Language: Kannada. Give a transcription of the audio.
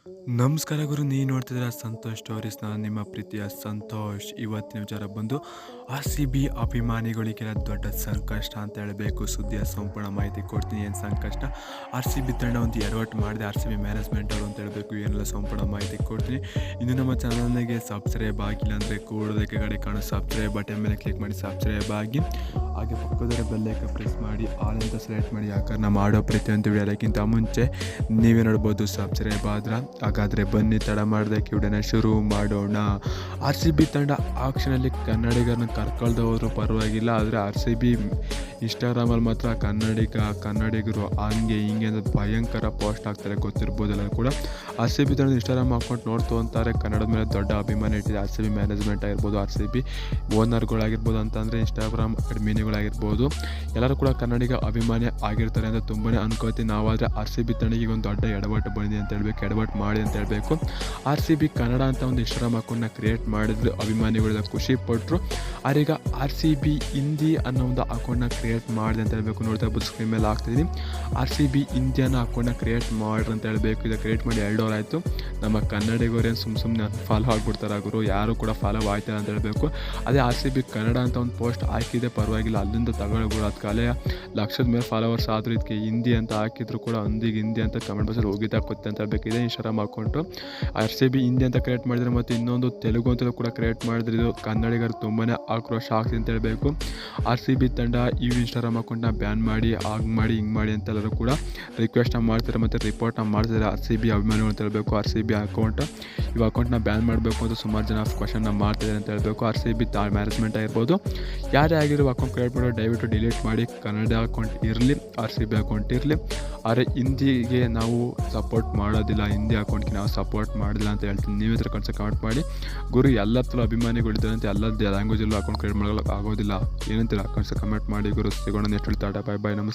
ನಮಸ್ಕಾರ ಗುರು, ನೀವು ನೋಡ್ತಿದ್ದೀರಾ ಸಂತೋಷ್ ಸ್ಟೋರೀಸ್. ನಾನು ನಿಮ್ಮ ಪ್ರೀತಿಯ ಸಂತೋಷ್. ಇವತ್ತಿನ ವಿಚಾರ ಬಂದು ಆರ್ ಸಿ ಬಿ ಅಭಿಮಾನಿಗಳಿಗೆಲ್ಲ ದೊಡ್ಡ ಸಂಕಷ್ಟ ಅಂತ ಹೇಳಬೇಕು. ಸುದ್ದಿಯ ಸಂಪೂರ್ಣ ಮಾಹಿತಿ ಕೊಡ್ತೀನಿ. ಏನು ಸಂಕಷ್ಟ? ಆರ್ ಸಿ ಬಿ ತಂಡ ಒಂದು ಎಡವಟ್ಟು ಮಾಡಿದೆ, ಆರ್ ಸಿ ಬಿ ಮ್ಯಾನೇಜ್ಮೆಂಟ್ ಅವರು ಅಂತ ಹೇಳಬೇಕು. ಏನೆಲ್ಲ ಸಂಪೂರ್ಣ ಮಾಹಿತಿ ಕೊಡ್ತೀನಿ. ಇನ್ನು ನಮ್ಮ ಚಾನಲ್ಗೆ ಸಬ್ಸ್ಕ್ರೈಬ್ ಆಗಿಲ್ಲ ಅಂದರೆ ಕೂಡಲೇ ಕೆಳಗಡೆ ಕಾಣೋ ಸಬ್ಸ್ಕ್ರೈಬ್ ಬಟನ್ ಮೇಲೆ ಕ್ಲಿಕ್ ಮಾಡಿ ಸಬ್ಸ್ಕ್ರೈಬ್ ಆಗಿ, ಹಾಗೆ ಪಕ್ಕದ ಬೆಲ್ಲೈಕನ್ ಪ್ರೆಸ್ ಮಾಡಿ ಆಲ್ ಅಂತ ಸೆಲೆಕ್ಟ್ ಮಾಡಿ. ಯಾಕಂದ್ರೆ ನಾವು ಮಾಡೋ ಪ್ರತಿಯೊಂದು ವಿಡಿಯೋಕ್ಕಿಂತ ಮುಂಚೆ ನೀವೇ ನೋಡ್ಬೋದು ಸಬ್ಸ್ಕ್ರೈಬ್ ಆದ್ರೆ. ಹಾಗಾದರೆ ಬನ್ನಿ ತಡ ಮಾಡೋದಕ್ಕೆ ವಿಡಿಯೋನ ಶುರು ಮಾಡೋಣ. ಆರ್ ಸಿ ಬಿ ತಂಡ ಆಕ್ಷನಲ್ಲಿ ಕನ್ನಡಿಗರನ್ನ ಕರ್ಕೊಳ್ದವರು ಪರವಾಗಿಲ್ಲ, ಆದರೆ ಆರ್ ಸಿ ಬಿ ಇನ್ಸ್ಟಾಗ್ರಾಮಲ್ಲಿ ಮಾತ್ರ ಕನ್ನಡಿಗರು ಹಂಗೆ ಹಿಂಗೆ ಅಂತ ಭಯಂಕರ ಪೋಸ್ಟ್ ಆಗ್ತಾರೆ, ಗೊತ್ತಿರ್ಬೋದಲ್ಲ ಕೂಡ. ಆರ್ ಸಿ ಬಿ ತಂಡದ ಇನ್ಸ್ಟಾಗ್ರಾಮ್ ಅಕೌಂಟ್ ನೋಡ್ತು ಅಂತಾರೆ, ಕನ್ನಡದ ಮೇಲೆ ದೊಡ್ಡ ಅಭಿಮಾನ ಇಟ್ಟಿದೆ ಆರ್ ಸಿ ಬಿ ಮ್ಯಾನೇಜ್ಮೆಂಟ್ ಆಗಿರ್ಬೋದು, ಆರ್ ಸಿ ಬಿ ಓನರ್ಗಳಾಗಿರ್ಬೋದು, ಅಂತಂದರೆ ಇನ್ಸ್ಟಾಗ್ರಾಮ್ ಅಡ್ಮಿನಿಗಳಾಗಿರ್ಬೋದು, ಎಲ್ಲರೂ ಕೂಡ ಕನ್ನಡಿಗ ಅಭಿಮಾನಿ ಆಗಿರ್ತಾರೆ ಅಂತ ತುಂಬಾ ಅನ್ಕೋತೀವಿ ನಾವು. ಆದರೆ ಆರ್ ಸಿ ಬಿ ತಂಡಕ್ಕೆ ಒಂದು ದೊಡ್ಡ ಎಡವಟ್ಟು ಬಂದಿದೆ ಅಂತ ಹೇಳ್ಬೇಕು, ಎಡವಟ್ಟು ಮಾಡಿ ಅಂತ ಹೇಳಬೇಕು. ಆರ್ ಸಿ ಬಿ ಕನ್ನಡ ಅಂತ ಒಂದು ಇನ್ಸ್ಟಾಗ್ರಾಮ್ ಅಕೌಂಟ್ನ ಕ್ರಿಯೇಟ್ ಮಾಡಿದ್ರು, ಅಭಿಮಾನಿಗಳೆಲ್ಲ ಖುಷಿ ಪಟ್ಟರು. ಆರೀಗ ಆರ್ ಸಿ ಬಿ ಹಿಂದಿ ಅನ್ನೋ ಒಂದು ಅಕೌಂಟ್ನ ಕ್ರಿಯೇಟ್ ಮಾಡಿದೆ ಅಂತ ಹೇಳಬೇಕು. ನೋಡ್ತಾ ಇರ್ಬೋದು ಸ್ಕ್ರೀನ್ ಮೇಲೆ ಹಾಕ್ತಿದ್ದೀನಿ. ಆರ್ ಸಿ ಬಿ ಹಿಂದಿ ಅನ್ನೋ ಅಕೌಂಟ್ನ ಕ್ರಿಯೇಟ್ ಮಾಡ್ರಿ ಅಂತ ಹೇಳಬೇಕು. ಇದು ಕ್ರಿಯೇಟ್ ಮಾಡಿ 2 ಅವರ್ ಆಯಿತು. ನಮ್ಮ ಕನ್ನಡಿಗರೇನು ಸುಮ್ಮನೆ ಫಾಲೋ ಆಗಿಬಿಡ್ತಾರೆ ಗುರು, ಯಾರು ಕೂಡ ಫಾಲೋ ಆಯ್ತಾರೆ ಅಂತ ಹೇಳಬೇಕು. ಅದೇ ಆರ್ ಸಿ ಬಿ ಕನ್ನಡ ಅಂತ ಒಂದು ಪೋಸ್ಟ್ ಹಾಕಿದೆ, ಪರವಾಗಿಲ್ಲ, ಅಲ್ಲಿಂದ ತಗೊಳ್ಬೋದು. ಅದು ಕಾಲೇ ಲಕ್ಷದ ಮೇಲೆ ಫಾಲೋವರ್ಸ್ ಆದರೂ ಇದಕ್ಕೆ ಹಿಂದಿ ಅಂತ ಹಾಕಿದ್ರು ಕೂಡ ಹಿಂದಿ ಅಂತ ಕಮೆಂಟ್ ಬಾಕ್ಸಲ್ಲಿ ಹೋಗಿದ್ದ ಕೊತ್ತೆ ಅಂತ ಹೇಳಬೇಕು. ಇದೇ Instagram account R C B Hindi ಅಂತ ಕ್ರಿಯೇಟ್ ಮಾಡಿದರೆ, ಮತ್ತು ಇನ್ನೊಂದು ತೆಲುಗು ಅಂತಲೂ ಕೂಡ ಕ್ರಿಯೇಟ್ ಮಾಡಿದ್ರೆ ಇದು ಕನ್ನಡಿಗರು ತುಂಬಾ ಆಕ್ರೋಶ ಆಗ್ತಿದೆ ಅಂತ ಹೇಳಬೇಕು. ಆರ್ ಸಿ ಬಿ ತಂಡ ಈ ಇನ್ಸ್ಟಾಗ್ರಾಮ್ ಅಕೌಂಟ್ನ ಬ್ಯಾನ್ ಮಾಡಿ, ಹಾಗೆ ಮಾಡಿ ಹಿಂಗೆ ಮಾಡಿ ಅಂತೆಲ್ಲರೂ ಕೂಡ ರಿಕ್ವೆಸ್ಟ್ನ ಮಾಡ್ತಾರೆ ಮತ್ತು ರಿಪೋರ್ಟ್ನ ಮಾಡ್ತಿದ್ದಾರೆ ಆರ್ ಸಿ ಬಿ ಅಭಿಮಾನಿಗಳು ಅಂತ ಹೇಳಬೇಕು. ಆರ್ ಸಿ ಬಿ ಅಕೌಂಟ್ನ ಬ್ಯಾನ್ ಮಾಡಬೇಕು ಅಂತ ಸುಮಾರು ಜನ ಕ್ವಶನ್ನ ಮಾಡ್ತಿದ್ದಾರೆ ಅಂತ ಹೇಳಬೇಕು. ಆರ್ ಸಿ ಬಿ ಮ್ಯಾನೇಜ್ಮೆಂಟ್ ಆಗಿರ್ಬೋದು, ಯಾರೇ ಆಗಿರೋ ಅಕೌಂಟ್ ಕ್ರಿಯೇಟ್ ಮಾಡೋ ದಯವಿಟ್ಟು ಡಿಲೀಟ್ ಮಾಡಿ. ಕನ್ನಡ ಅಕೌಂಟ್ ಇರಲಿ, ಆರ್ ಸಿ ಬಿ ಅಕೌಂಟ್ ಇರಲಿ, ಆದರೆ ಹಿಂದಿಗೆ ನಾವು ಸಪೋರ್ಟ್ ಮಾಡೋದಿಲ್ಲ, ಹಿಂದಿ ಅಕೌಂಟ್ಗೆ ನಾವು ಸಪೋರ್ಟ್ ಮಾಡಿಲ್ಲ ಅಂತ ಹೇಳ್ತೀನಿ. ನೀವೇ ಥರ ಕಮೆಂಟ್ ಮಾಡಿ ಗುರು. ಎಲ್ಲತ್ತಲೂ ಅಭಿಮಾನಿಗಳಿದ್ದಾರೆ ಅಂತ ಎಲ್ಲ ಲ್ಯಾಂಗ್ವೇಜಲ್ಲೂ ಅಕೌಂಟ್ ಕ್ರಿಯೇಟ್ ಮಾಡೋಕ್ಕೆ ಆಗೋದಿಲ್ಲ ಏನಂತೀರ? ಕಮೆಂಟ್ ಮಾಡಿ ಗುರು. ಸಿಗೋಣ ನೆಕ್ಸ್ಟ್ ಟಾಟಾ, ಬೈ ಬೈ, ನಮಸ್ಕಾರ.